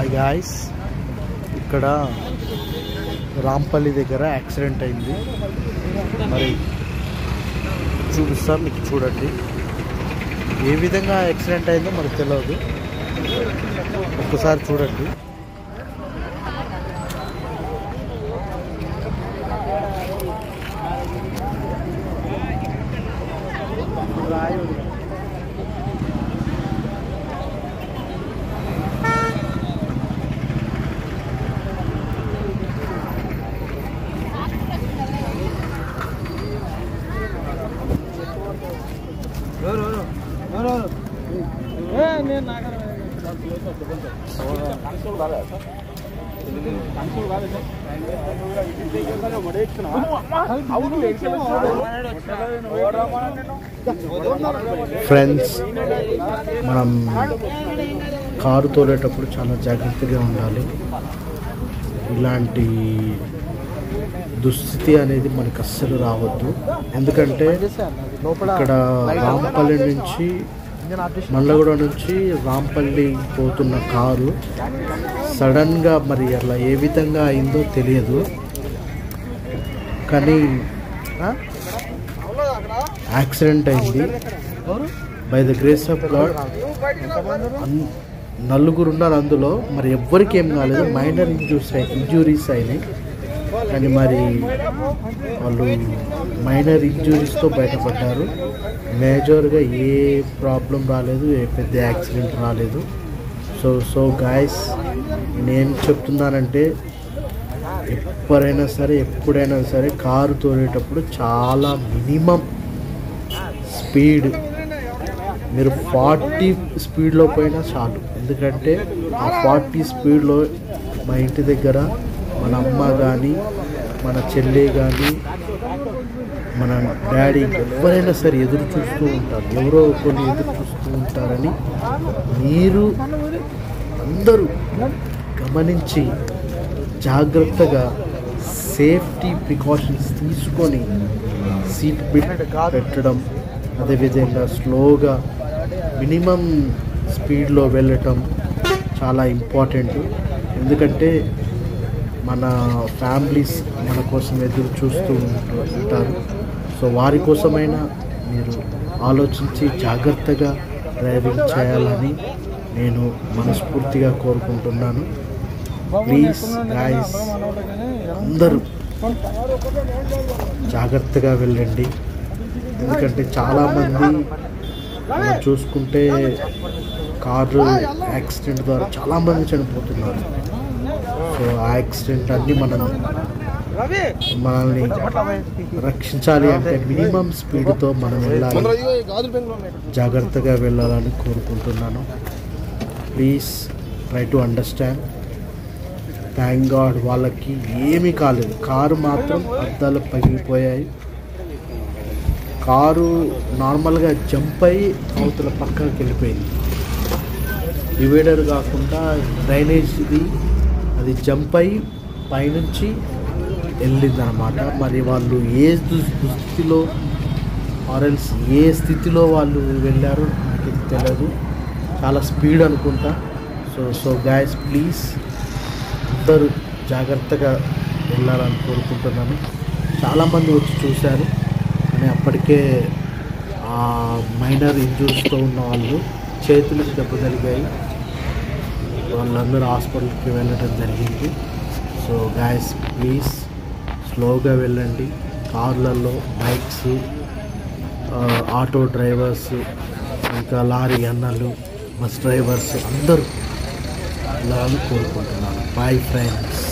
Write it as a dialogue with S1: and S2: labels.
S1: Hi guys, ఇక్కడ రాంపల్లి దగ్గర accident అయింది. మరి చూపిస్తాం మీకు, చూడండి ఏ విధంగా యాక్సిడెంట్ అయిందో మనకు తెలియదు. ఒక్కసారి చూడండి. ఫ్రెండ్స్, మనం కారు తోలేటప్పుడు చాలా జాగ్రత్తగా ఉండాలి. ఇలాంటి దుస్థితి అనేది మనకు అస్సలు రావద్దు. ఎందుకంటే ఇక్కడ రాంపల్లి నుంచి, మండగూడ నుంచి రాంపల్లి పోతున్న కారు సడన్గా మరి అలా ఏ విధంగా అయిందో తెలియదు. కానీ యాక్సిడెంట్ అయింది. By the grace of God నలుగురు ఉన్నారు అందులో. మరి ఎవ్వరికి ఏం కాలేదు, మైనర్ ఇంజురీస్ అయినాయి. కానీ మరి వాళ్ళు మైనర్ ఇంజురీస్తో బయటపడ్డారు. మేజర్గా ఏ ప్రాబ్లం రాలేదు, ఏ పెద్ద యాక్సిడెంట్ రాలేదు. సో గాయస్, నేను చెప్తున్నానంటే ఎప్పుడైనా సరే కారు తోలేటప్పుడు చాలా మినిమం స్పీడ్, మీరు 40 స్పీడ్లో పోయినా చాలు. ఎందుకంటే ఆ 40 స్పీడ్లో మా ఇంటి దగ్గర మన అమ్మ కానీ, మన చెల్లి కానీ, మన డాడీ ఎవరైనా సరే ఎదురు చూస్తూ ఉంటారు. ఎవరో ఒకరు ఎదురు చూస్తూ ఉంటారని మీరు అందరూ గమనించి జాగ్రత్తగా సేఫ్టీ ప్రికాషన్స్ తీసుకొని సీట్ బెల్ట్ పెట్టడం, అదేవిధంగా స్లోగా మినిమం స్పీడ్లో వెళ్ళటం చాలా ఇంపార్టెంట్. ఎందుకంటే మన ఫ్యామిలీస్ మన కోసం ఎదురు చూస్తూ ఉంటారు. సో వారి కోసమైనా మీరు ఆలోచించి జాగ్రత్తగా డ్రైవింగ్ చేయాలని నేను మనస్ఫూర్తిగా కోరుకుంటున్నాను. ప్లీజ్ గాయ్స్, అందరూ జాగ్రత్తగా వెళ్ళండి. ఎందుకంటే చాలామంది మనం చూసుకుంటే కారు యాక్సిడెంట్ ద్వారా చాలామంది చనిపోతున్నారు. సో ఆ యాక్సిడెంట్ అన్నీ మనల్ని రక్షించాలి అంటే మినిమం స్పీడ్తో మనం వెళ్ళాలి, జాగ్రత్తగా వెళ్ళాలని కోరుకుంటున్నాను. Please try to understand. Thank God వాళ్ళకి ఏమీ కాలేదు. కారు మాత్రం అద్దాలు పగిలిపోయాయి. కారు నార్మల్గా జంప్ అయ్యి అవతల పక్కకి వెళ్ళిపోయింది. డివైడర్ కాకుండా డ్రైనేజ్ది అది జంప్ అయ్యి పైనుంచి వెళ్ళిందనమాట. మరి వాళ్ళు ఏ దుస్థితిలో ఆర్ఎల్స్ ఏ స్థితిలో వాళ్ళు వెళ్ళారో నాకు తెలియదు. చాలా స్పీడ్ అనుకుంటా. సో గాయస్, ప్లీజ్ అందరూ జాగ్రత్తగా వెళ్ళాలని కోరుకుంటున్నాను. చాలామంది వచ్చి చూశారు, కానీ అప్పటికే ఆ మైనర్ ఇంజూరీస్తో ఉన్న వాళ్ళు చేతులకు దెబ్బ తగిలాయి. వాళ్ళందరూ హాస్పిటల్కి వెళ్ళడం జరిగింది. సో గాయస్, ప్లీజ్ స్లోగా వెళ్ళండి. కార్లలో, బైక్స్, ఆటో డ్రైవర్స్, ఇంకా లారీ అన్నలు, బస్ డ్రైవర్స్ అందరూ వెళ్ళాలని కోరుకుంటున్నాను. Bye friends.